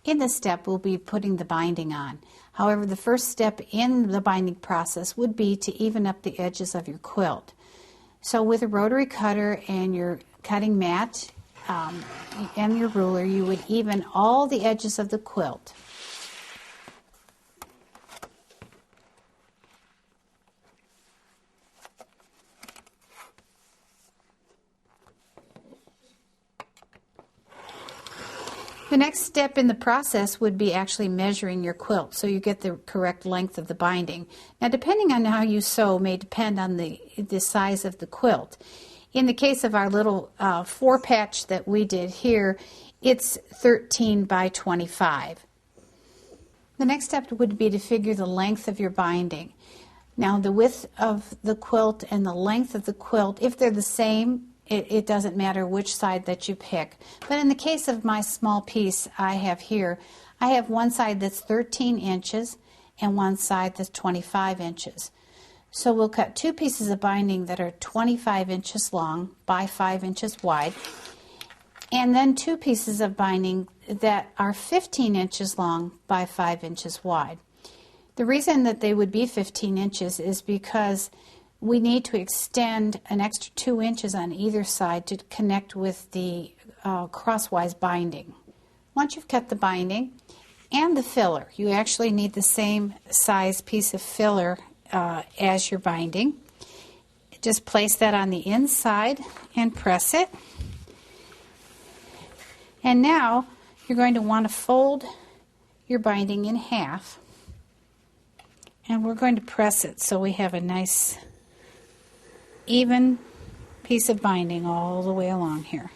In this step, we'll be putting the binding on. However, the first step in the binding process would be to even up the edges of your quilt. So with a rotary cutter and your cutting mat and your ruler, you would even all the edges of the quilt. The next step in the process would be actually measuring your quilt so you get the correct length of the binding. Now, depending on how you sew may depend on the size of the quilt. In the case of our little 4-patch that we did here, it's 13 by 25. The next step would be to figure the length of your binding. Now, the width of the quilt and the length of the quilt, if they're the same, it doesn't matter which side that you pick. But in the case of my small piece I have here, I have one side that's 13 inches and one side that's 25 inches. So we'll cut 2 pieces of binding that are 25 inches long by 5 inches wide, and then 2 pieces of binding that are 15 inches long by 5 inches wide. The reason that they would be 15 inches is because we need to extend an extra 2 inches on either side to connect with the crosswise binding. Once you've cut the binding and the filler, you actually need the same size piece of filler as your binding. Just place that on the inside and press it. And now you're going to want to fold your binding in half, and we're going to press it so we have a nice even piece of binding all the way along here.